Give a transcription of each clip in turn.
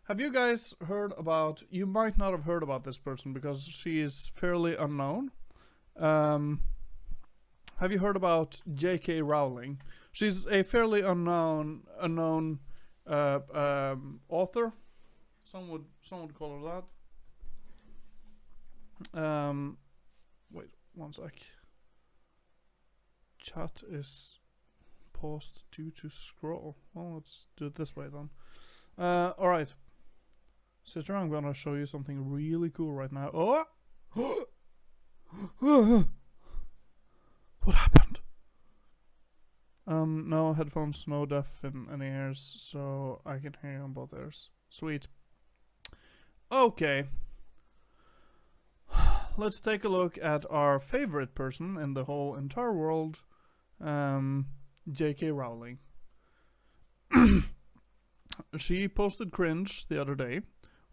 Have you guys heard about? You might not have heard about this person because she is fairly unknown. Have you heard about J.K. Rowling? She's a fairly unknown author. Some would call her that. Wait one sec. Chat is paused due to scroll. Well, let's do it this way then. All right. Sister, I'm gonna show you something really cool right now. Oh! What happened? No headphones, no deaf in any ears, so I can hear you on both ears. Sweet. Okay. Let's take a look at our favorite person in the whole entire world, J.K. Rowling. She posted cringe the other day.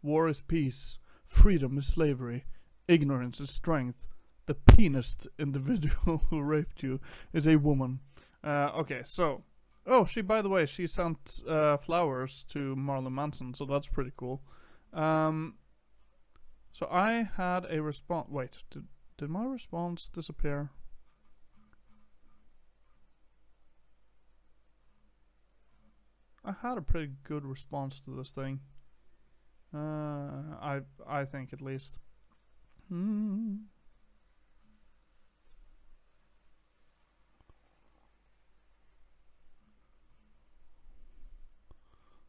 War is peace, freedom is slavery, ignorance is strength. The penis individual who raped you is a woman. Okay, so... Oh, by the way, she sent flowers to Marilyn Manson, so that's pretty cool. So I had a response... Wait, did my response disappear? I had a pretty good response to this thing. I think at least.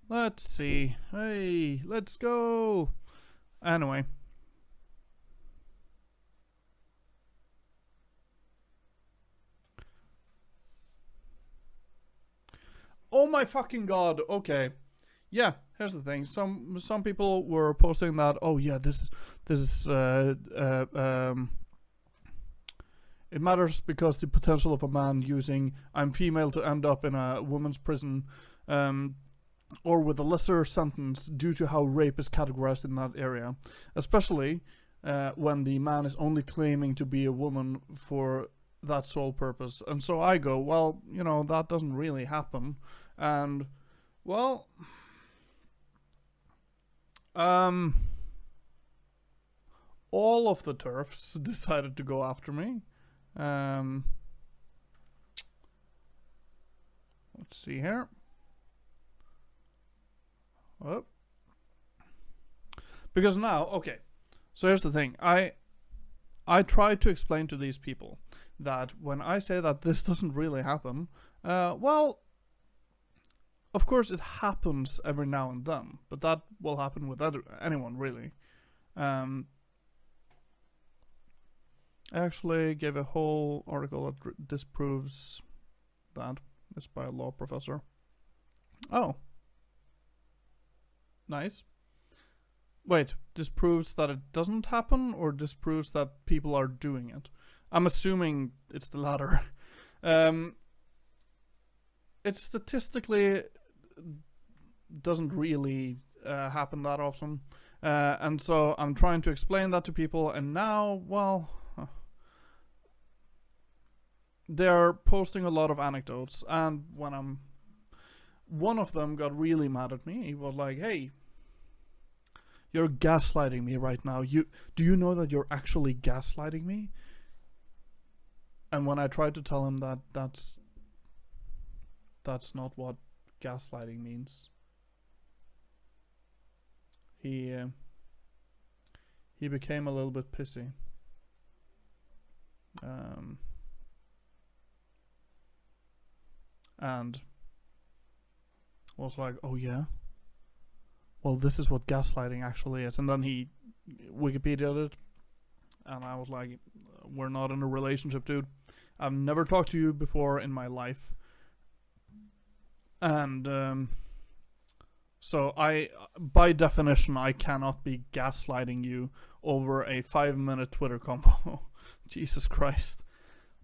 Let's see. Hey, let's go. Anyway. Oh my fucking god. Okay. Yeah, here's the thing. Some people were posting that, oh yeah, this is it matters because the potential of a man using I'm female to end up in a woman's prison or with a lesser sentence due to how rape is categorized in that area, especially when the man is only claiming to be a woman for that sole purpose. And so I go, well, you know, that doesn't really happen. And well, all of the TERFs decided to go after me. Let's see here. Oh. Because now, okay. So here's the thing. I try to explain to these people that when I say that this doesn't really happen, well, of course it happens every now and then, but that will happen with anyone really. I actually gave a whole article that disproves that. It's by a law professor. Oh. Nice. Wait, disproves that it doesn't happen, or disproves that people are doing it? I'm assuming it's the latter. It statistically doesn't really happen that often. And so I'm trying to explain that to people, and now, well, they're posting a lot of anecdotes, and when one of them got really mad at me. He was like, hey, you're gaslighting me right now. Do you know that you're actually gaslighting me? And when I tried to tell him that that's not what gaslighting means, he became a little bit pissy. And was like, oh yeah? Well, this is what gaslighting actually is. And then he Wikipedia'd it. And I was like, we're not in a relationship, dude. I've never talked to you before in my life. And so by definition, I cannot be gaslighting you over a 5-minute Twitter combo. Jesus Christ.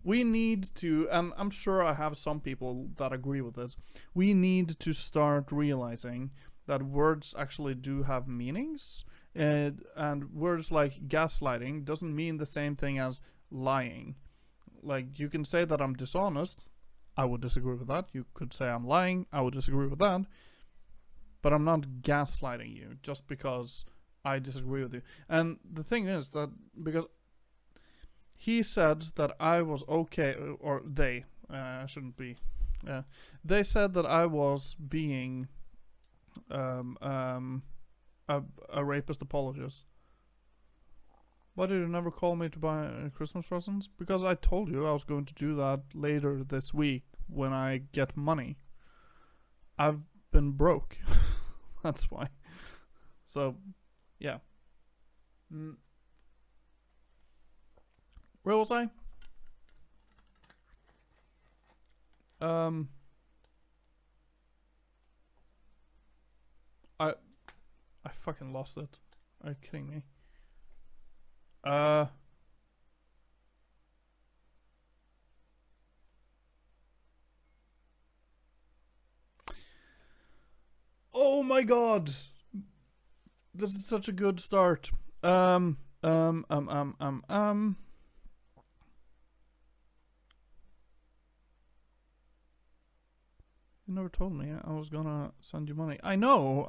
We need to, and I'm sure I have some people that agree with this, we need to start realizing that words actually do have meanings, and words like gaslighting doesn't mean the same thing as lying. Like, you can say that I'm dishonest, I would disagree with that. You could say I'm lying, I would disagree with that. but I'm not gaslighting you just because I disagree with you. And the thing is that because he said that I was okay, or they, shouldn't be, they said that I was being a rapist apologist. Why did you never call me to buy Christmas presents? Because I told you I was going to do that later this week when I get money. I've been broke. That's why. So, yeah. Where was I? I fucking lost it. Are you kidding me? Oh my god! This is such a good start. You never told me I was gonna send you money. I know,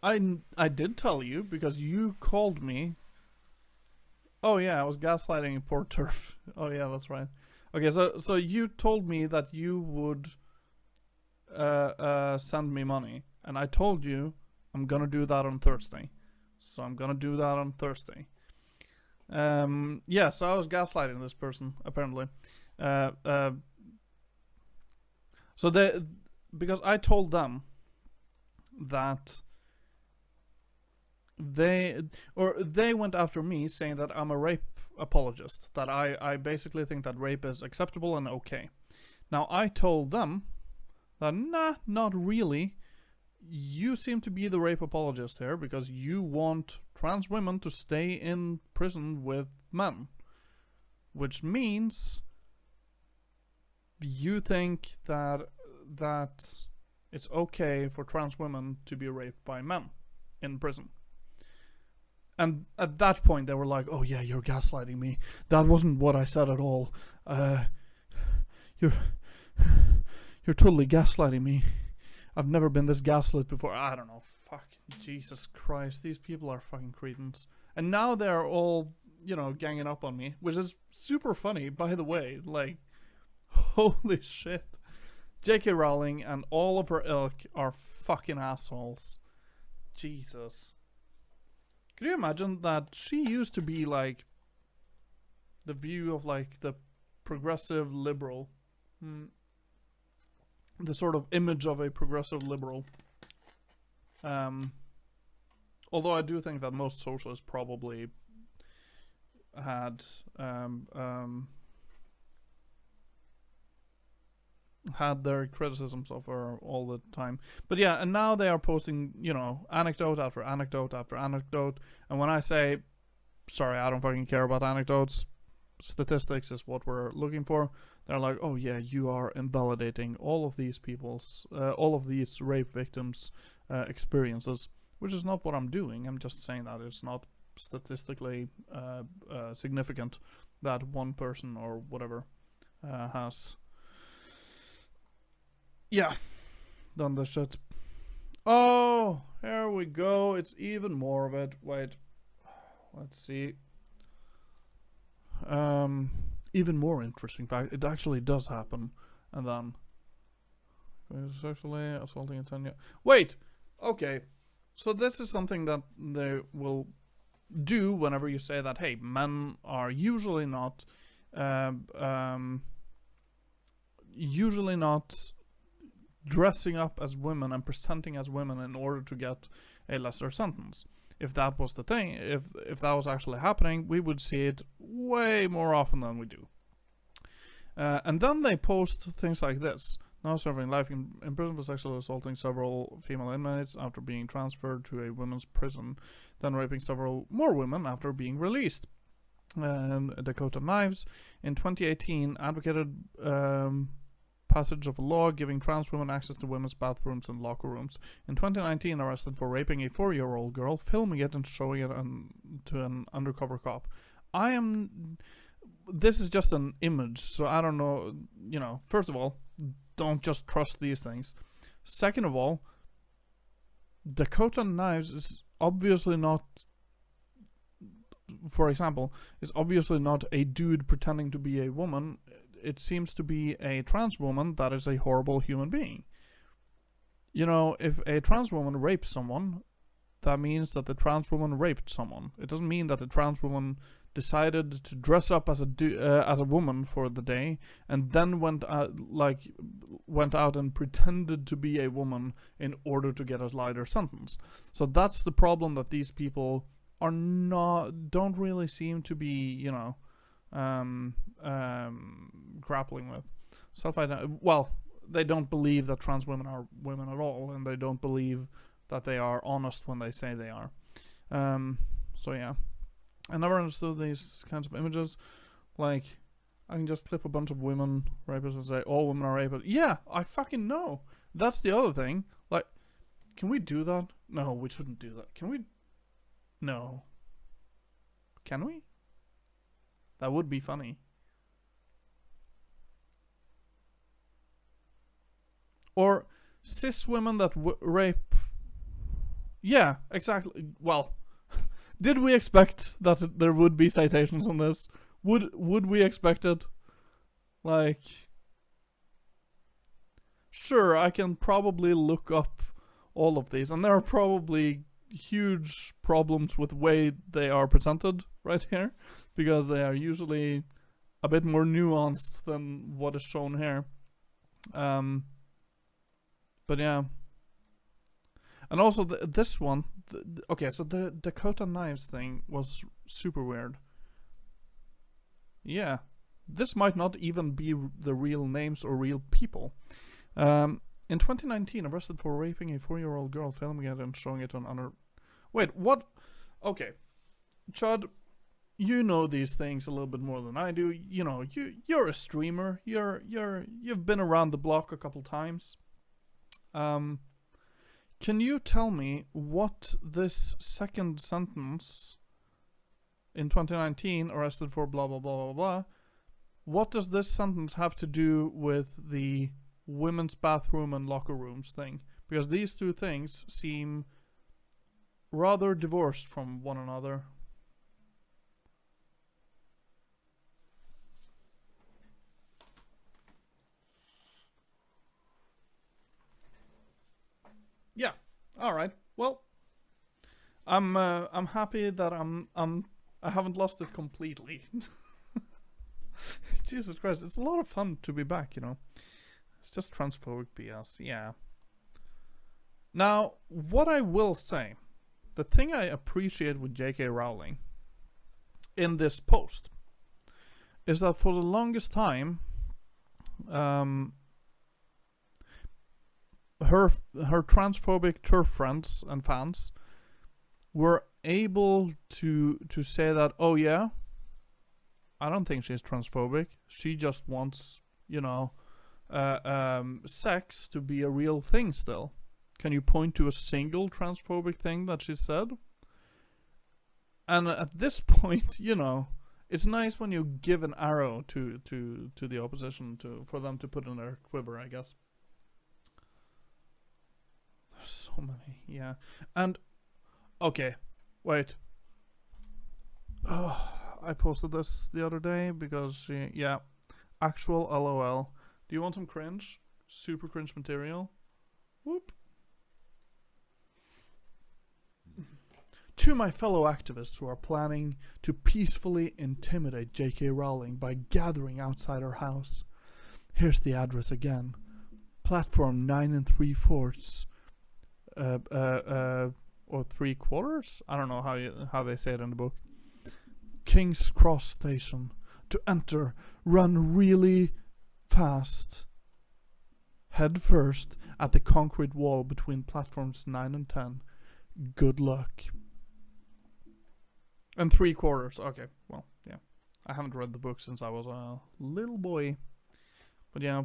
I did tell you because you called me. Oh yeah, I was gaslighting poor TERF. Oh yeah, that's right. Okay, so you told me that you would send me money, and I told you I'm gonna do that on Thursday. So I'm gonna do that on Thursday. Yeah, so I was gaslighting this person apparently. So because I told them that they went after me saying that I'm a rape apologist, that I basically think that rape is acceptable and okay. Now I told them that nah, not really. You seem to be the rape apologist here because you want trans women to stay in prison with men, which means you think that it's okay for trans women to be raped by men in prison. And at that point, they were like, "Oh yeah, you're gaslighting me. That wasn't what I said at all. You're totally gaslighting me. I've never been this gaslit before." I don't know. Fuck, Jesus Christ, these people are fucking cretins. And now they're all, ganging up on me, which is super funny, by the way. Like, holy shit. J.K. Rowling and all of her ilk are fucking assholes. Jesus. Could you imagine that she used to be like the view of like the progressive liberal, the sort of image of a progressive liberal. Although I do think that most socialists probably had their criticisms of her all the time. But yeah, and now they are posting, anecdote after anecdote after anecdote. And when I say, sorry, I don't fucking care about anecdotes, statistics is what we're looking for, they're like, oh yeah, you are invalidating all of these rape victims' experiences, which is not what I'm doing. I'm just saying that it's not statistically significant that one person or whatever has done this shit. Oh, here we go. It's even more of it. Wait, let's see. Even more interesting fact, it actually does happen. And then sexually assaulting a 10-year. Wait, okay. So this is something that they will do whenever you say that, hey, men are usually not dressing up as women and presenting as women in order to get a lesser sentence. If that was the thing, if that was actually happening, we would see it way more often than we do. And then they post things like this. Now serving life in prison for sexually assaulting several female inmates after being transferred to a women's prison, then raping several more women after being released. Dakota Knives in 2018 advocated passage of a law giving trans women access to women's bathrooms and locker rooms. In 2019, arrested for raping a 4-year-old girl, filming it and showing it to an undercover cop. This is just an image, so I don't know, first of all, don't just trust these things. Second of all, Dakota Knives is obviously not, for example, is obviously not a dude pretending to be a woman. It seems to be a trans woman that is a horrible human being. You know, if a trans woman rapes someone, that means that the trans woman raped someone. It doesn't mean that the trans woman decided to dress up as a woman for the day and then went out and pretended to be a woman in order to get a lighter sentence. So that's the problem that these people don't really seem to be, grappling with. Well, they don't believe that trans women are women at all, and they don't believe that they are honest when they say they are. So yeah, I never understood these kinds of images. Like, I can just clip a bunch of women rapists and say all women are rapists. Yeah, I fucking know. That's the other thing. Like, can we do that? No, we shouldn't do that. Can we? No. Can we? That would be funny. Or cis women that rape. Yeah, exactly. Well, did we expect that there would be citations on this? Would we expect it? Like, sure, I can probably look up all of these, and there are probably huge problems with the way they are presented right here, because they are usually a bit more nuanced than what is shown here. But yeah. And also this one, okay, so the Dakota Knives thing was super weird. Yeah, this might not even be the real names or real people. In 2019, arrested for raping a 4-year-old girl, filming it and showing it on under. Wait, what? Okay, Chud, you know these things a little bit more than I do. You know, you're a streamer. You've been around the block a couple times. Can you tell me what this second sentence in 2019, arrested for blah blah blah blah blah, what does this sentence have to do with the women's bathroom and locker rooms thing? Because these two things seem rather divorced from one another. Yeah. All right. Well, I'm happy that I haven't lost it completely. Jesus Christ, it's a lot of fun to be back, you know. It's just transphobic BS, yeah. Now, what I will say, the thing I appreciate with J.K. Rowling in this post is that for the longest time, her transphobic TERF friends and fans were able to say that, oh yeah, I don't think she's transphobic. She just wants, sex to be a real thing still. Can you point to a single transphobic thing that she said? And at this point, it's nice when you give an arrow to the opposition for them to put in their quiver, I guess. There's so many, yeah. And okay, wait. Oh, I posted this the other day because actual LOL. Do you want some cringe? Super cringe material. Whoop. To my fellow activists who are planning to peacefully intimidate J.K. Rowling by gathering outside her house, here's the address again. Platform 9 3/4. Or 3/4? I don't know how they say it in the book. King's Cross Station. To enter, run really fast. Head first at the concrete wall between platforms 9 and 10. Good luck. And 3/4. Okay, well, yeah. I haven't read the book since I was a little boy. But yeah.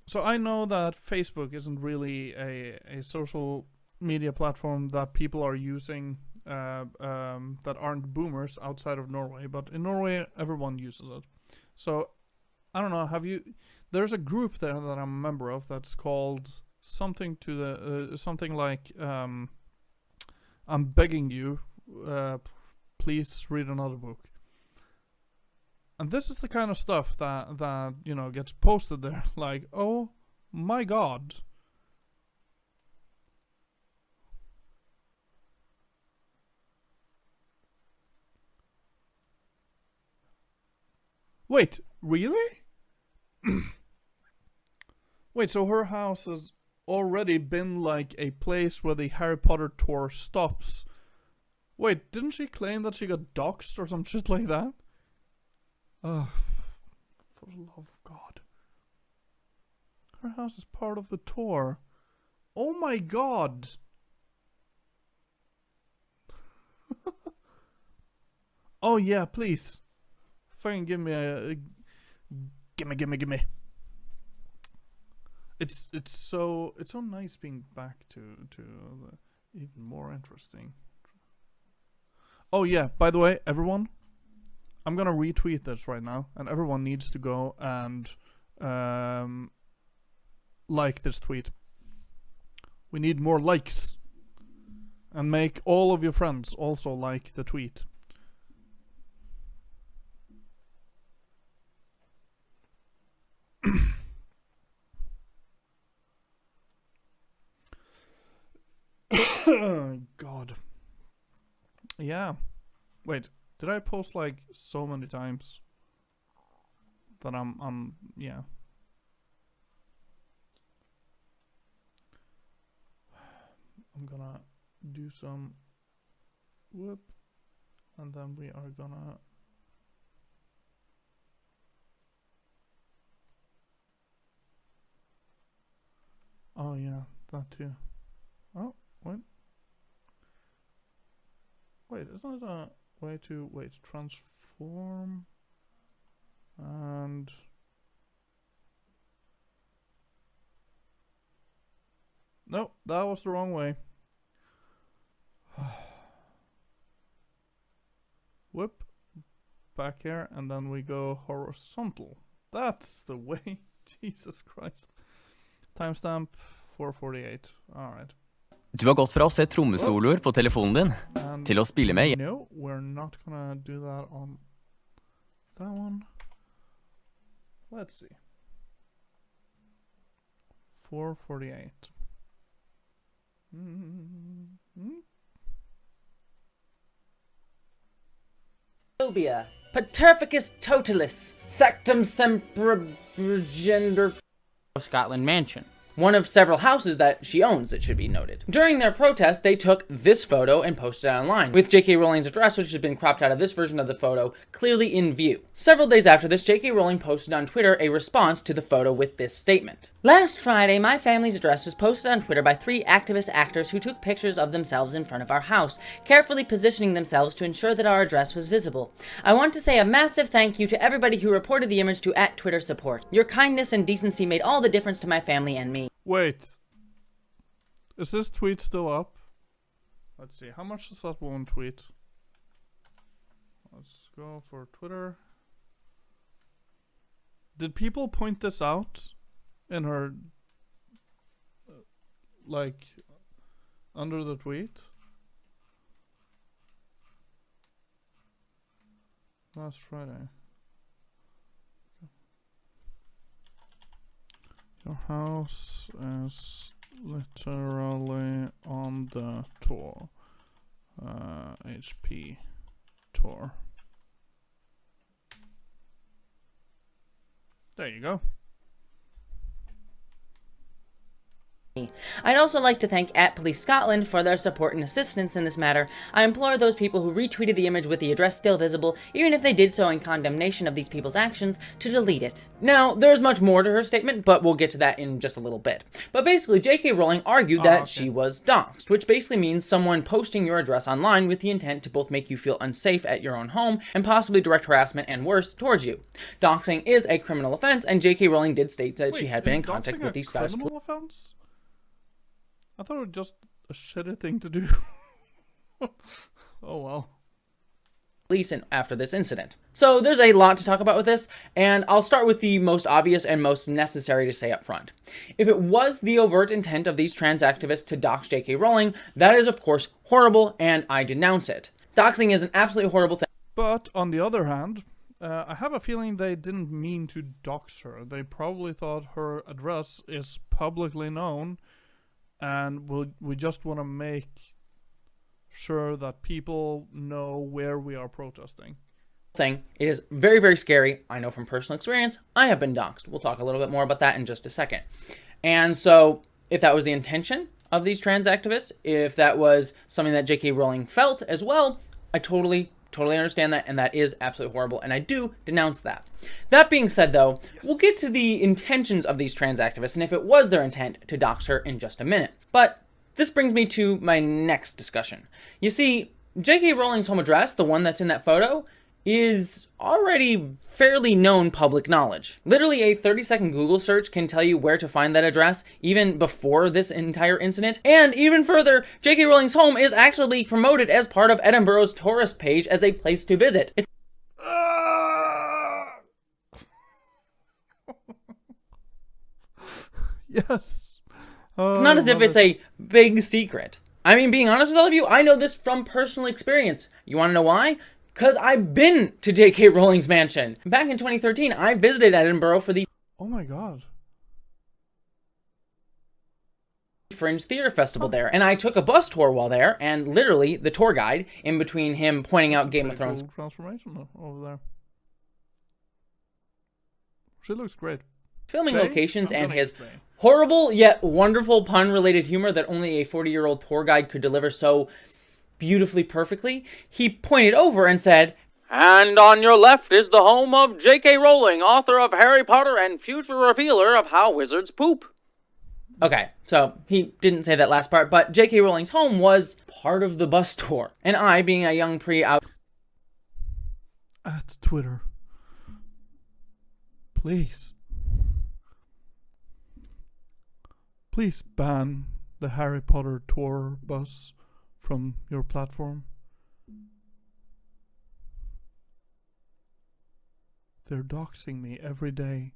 So I know that Facebook isn't really a social media platform that people are using that aren't boomers outside of Norway, but in Norway everyone uses it. So I don't know. There's a group there that I'm a member of that's called something to the something like I'm begging you, please read another book. And this is the kind of stuff that gets posted there. Like, oh my god. Wait, really? Wait, so her house has already been like a place where the Harry Potter tour stops. Wait, didn't she claim that she got doxxed or some shit like that? Ugh, for the love of God. Her house is part of the tour. Oh my god. Oh yeah, please. Fucking give me. Gimme. It's so nice being back to the even more interesting. Oh yeah, by the way, everyone, I'm gonna retweet this right now, and everyone needs to go and like this tweet. We need more likes, and make all of your friends also like the tweet. God. Yeah. Wait, did I post like so many times that yeah. I'm gonna do some whoop, and then we are gonna oh yeah, that too. Oh, what? Wait, isn't it a way to transform and no, that was the wrong way. Whoop, back here, and then we go horizontal. That's the way. Jesus Christ. Timestamp 4:48. All right. Du har gått fra å se trommesoloer på telefonen din til å spille med. No, we're not gonna do that on that one. Let's see. 4:48. Phobia, Paterficus totalis, sectum semprogender Scotland mansion. One of several houses that she owns, it should be noted. During their protest, they took this photo and posted it online, with J.K. Rowling's address, which has been cropped out of this version of the photo, clearly in view. Several days after this, J.K. Rowling posted on Twitter a response to the photo with this statement. Last Friday, my family's address was posted on Twitter by 3 activist actors who took pictures of themselves in front of our house, carefully positioning themselves to ensure that our address was visible. I want to say a massive thank you to everybody who reported the image to @TwitterSupport. Your kindness and decency made all the difference to my family and me. Wait. Is this tweet still up? Let's see. How much does that one tweet? Let's go for Twitter. Did people point this out in her, like, under the tweet? Last Friday. Your house is literally on the tour. HP tour. There you go. I'd also like to thank @Police Scotland for their support and assistance in this matter. I implore those people who retweeted the image with the address still visible, even if they did so in condemnation of these people's actions, to delete it. Now, there's much more to her statement, but we'll get to that in just a little bit. But basically, J.K. Rowling argued that she was doxxed, which basically means someone posting your address online with the intent to both make you feel unsafe at your own home and possibly direct harassment and worse towards you. Doxing is a criminal offense, and J.K. Rowling did state that she had been in contact with these guys. Criminal offense? I thought it was just a shitty thing to do. Oh well. Police after this incident. So there's a lot to talk about with this, and I'll start with the most obvious and most necessary to say up front. If it was the overt intent of these trans activists to dox J.K. Rowling, that is of course horrible, and I denounce it. Doxing is an absolutely horrible thing. But on the other hand, I have a feeling they didn't mean to dox her. They probably thought her address is publicly known, and we just want to make sure that people know where we are protesting. It is very, very scary. I know from personal experience, I have been doxxed. We'll talk a little bit more about that in just a second. And so, if that was the intention of these trans activists, if that was something that J.K. Rowling felt as well, I totally understand that, and that is absolutely horrible, and I do denounce that. That being said, though, we'll get to the intentions of these trans activists, and if it was their intent to dox her in just a minute. But this brings me to my next discussion. You see, J.K. Rowling's home address, the one that's in that photo, is already fairly known public knowledge. Literally a 30-second Google search can tell you where to find that address, even before this entire incident. And even further, J.K. Rowling's home is actually promoted as part of Edinburgh's tourist page as a place to visit. It's Yes. It's not as if it's a big secret. I mean, being honest with all of you, I know this from personal experience. You want to know why? Because I've been to J.K. Rowling's mansion. Back in 2013, I visited Edinburgh for the Oh my god. Fringe Theatre Festival there, and I took a bus tour while there, and literally the tour guide, in between him pointing out Game of Thrones. Cool transformation over there. She looks great. Filming locations and his horrible yet wonderful pun-related humor that only a 40-year-old tour guide could deliver so beautifully perfectly, he pointed over and said, "And on your left is the home of J.K. Rowling, author of Harry Potter and future revealer of how wizards poop." Okay, so he didn't say that last part, but J.K. Rowling's home was part of the bus tour. And I, being a young pre-out... At Twitter. Please. Please ban the Harry Potter tour bus from your platform. They're doxing me every day.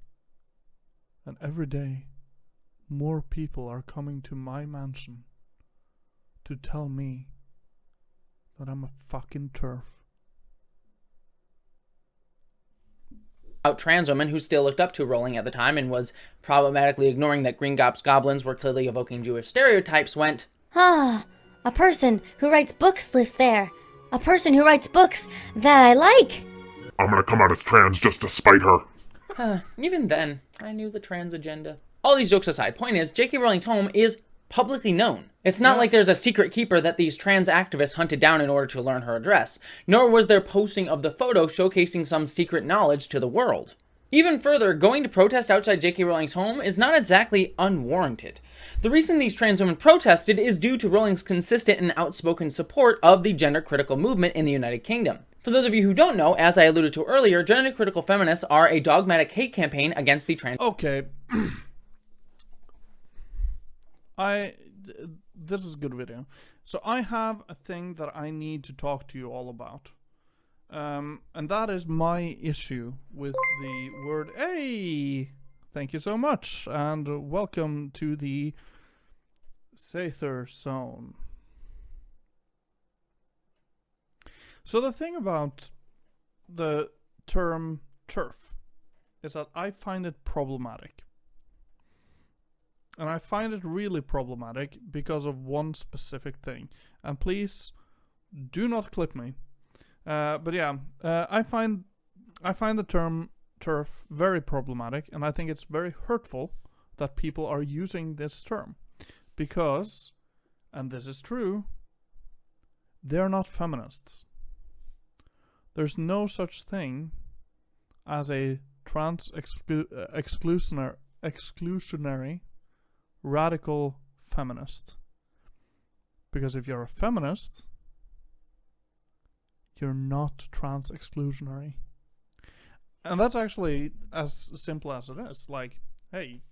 And every day, more people are coming to my mansion to tell me that I'm a fucking TERF. Trans woman who still looked up to Rowling at the time and was problematically ignoring that Gringotts goblins were clearly evoking Jewish stereotypes went, "Ah, a person who writes books lives there. A person who writes books that I like." I'm gonna come out as trans just to spite her. Even then, I knew the trans agenda. All these jokes aside, point is, J.K. Rowling's home is publicly known. It's not like there's a secret keeper that these trans activists hunted down in order to learn her address, nor was there posting of the photo showcasing some secret knowledge to the world. Even further, going to protest outside J.K. Rowling's home is not exactly unwarranted. The reason these trans women protested is due to Rowling's consistent and outspoken support of the gender-critical movement in the United Kingdom. For those of you who don't know, as I alluded to earlier, gender-critical feminists are a dogmatic hate campaign against the trans... Okay. This is a good video. So I have a thing that I need to talk to you all about. And that is my issue with the word "hey." Thank you so much, and welcome to the Saether zone. So the thing about the term TERF is that I find it problematic. And I find it really problematic because of one specific thing. And please, do not clip me. But yeah, I find the term TERF very problematic, and I think it's very hurtful that people are using this term. Because, and this is true, they're not feminists. There's no such thing as a trans exclusionary radical feminist. Because if you're a feminist, you're not trans exclusionary. And that's actually as simple as it is. Like, hey,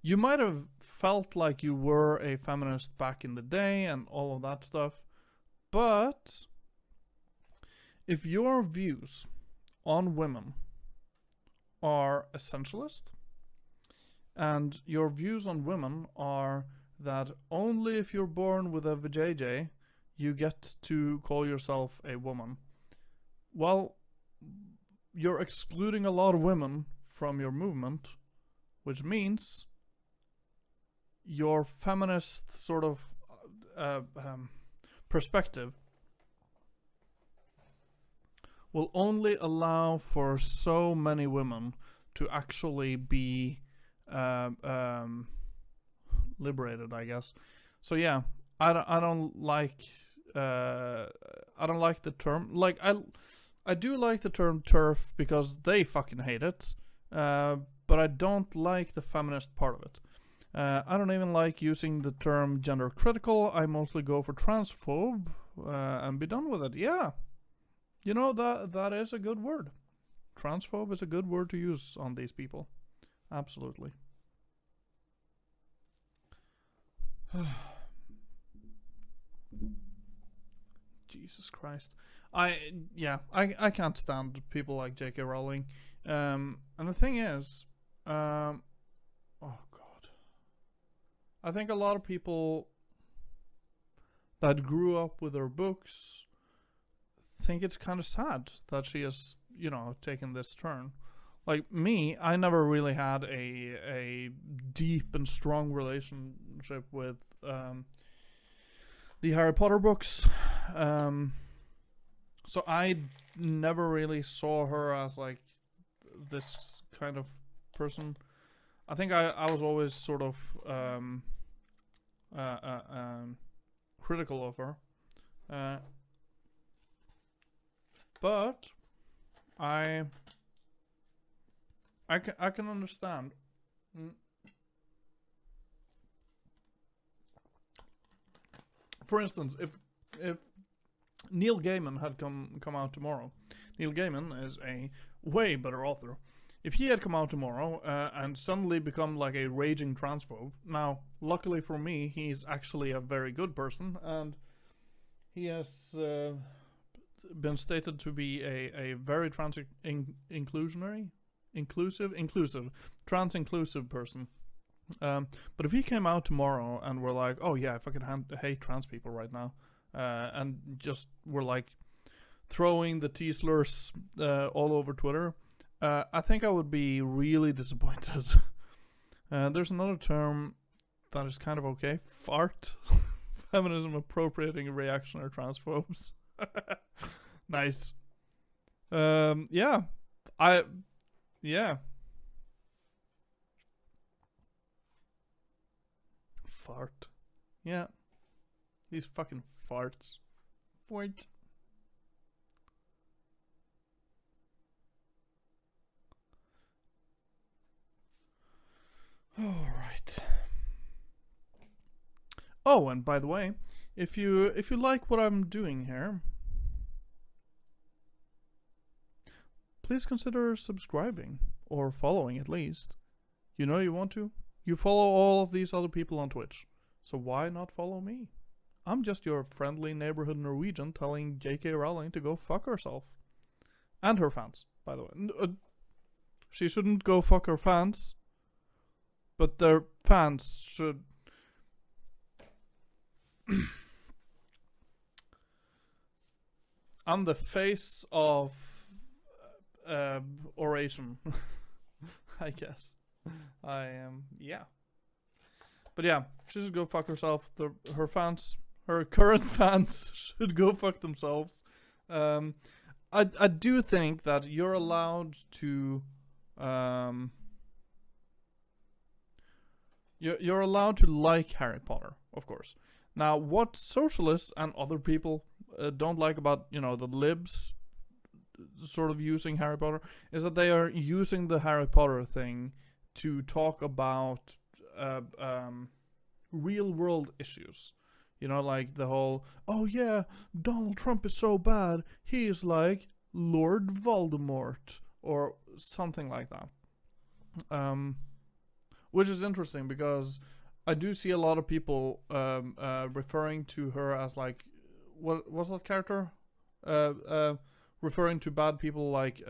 you might have felt like you were a feminist back in the day and all of that stuff, but if your views on women are essentialist, and your views on women are that only if you're born with a vajayjay you get to call yourself a woman. Well, you're excluding a lot of women from your movement, which means your feminist sort of perspective will only allow for so many women to actually be liberated, I guess. So yeah, I don't like the term. Like I do like the term TERF because they fucking hate it, but I don't like the feminist part of it. I don't even like using the term gender critical. I mostly go for transphobe and be done with it. Yeah, you know, that is a good word. Transphobe is a good word to use on these people. Absolutely. Jesus Christ. I can't stand people like J.K. Rowling. And the thing is, oh god. I think a lot of people that grew up with her books think it's kind of sad that she has, you know, taken this turn. Like me, I never really had a deep and strong relationship with the Harry Potter books. So I never really saw her as like this kind of person. I think I was always sort of critical of her. But I can understand. For instance, if Neil Gaiman had come out tomorrow, Neil Gaiman is a way better author. If he had come out tomorrow and suddenly become like a raging transphobe, now luckily for me, he's actually a very good person, and he has been stated to be a very trans-inclusive person. But if he came out tomorrow and were like, oh yeah, I fucking hate trans people right now, and just were like throwing the T-slurs all over Twitter, I think I would be really disappointed. There's another term that is kind of okay. Fart. Feminism appropriating reactionary transphobes. Nice. Yeah. Fart. Yeah. These fucking farts. Fart. Alright. Oh, and by the way, if you like what I'm doing here, please consider subscribing or following at least. You know you want to. You follow all of these other people on Twitch, so why not follow me? I'm just your friendly neighborhood Norwegian telling J.K. Rowling to go fuck herself. And her fans, by the way. She shouldn't go fuck her fans, but their fans should... I'm the face of oration, I guess. I am, yeah. But yeah, she should go fuck herself. Her fans, her current fans, should go fuck themselves. I do think that you're allowed to, you're allowed to like Harry Potter, of course. Now, what socialists and other people don't like about, you know, the libs sort of using Harry Potter is that they are using the Harry Potter thing to talk about real world issues. You know, like the whole, oh yeah, Donald Trump is so bad, he is like Lord Voldemort, or something like that. Which is interesting because I do see a lot of people referring to her as like, what was that character? referring to bad people like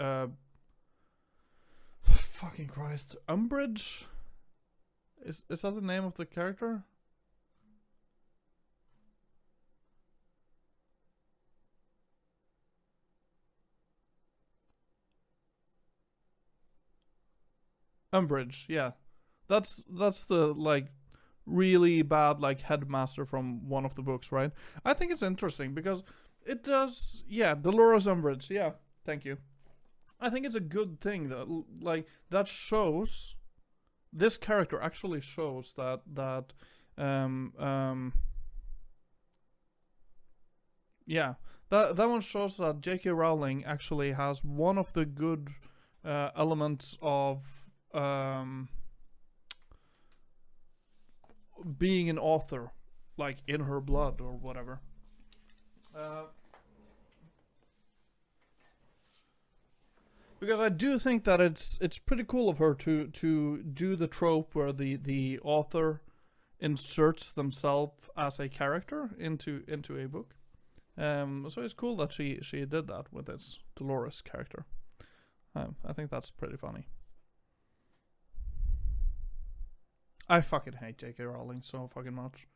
fucking Christ, Umbridge. Is that the name of the character? Umbridge, yeah. That's the like really bad like headmaster from one of the books, right? I think it's interesting because it does, yeah, Dolores Umbridge, yeah. Thank you. I think it's a good thing that like that shows this character actually shows that yeah, that one shows that J.K. Rowling actually has one of the good elements of being an author, like in her blood or whatever. Because I do think that it's pretty cool of her to do the trope where the author inserts themselves as a character into a book. So it's cool that she did that with this Dolores character. I think that's pretty funny. I fucking hate J.K. Rowling so fucking much.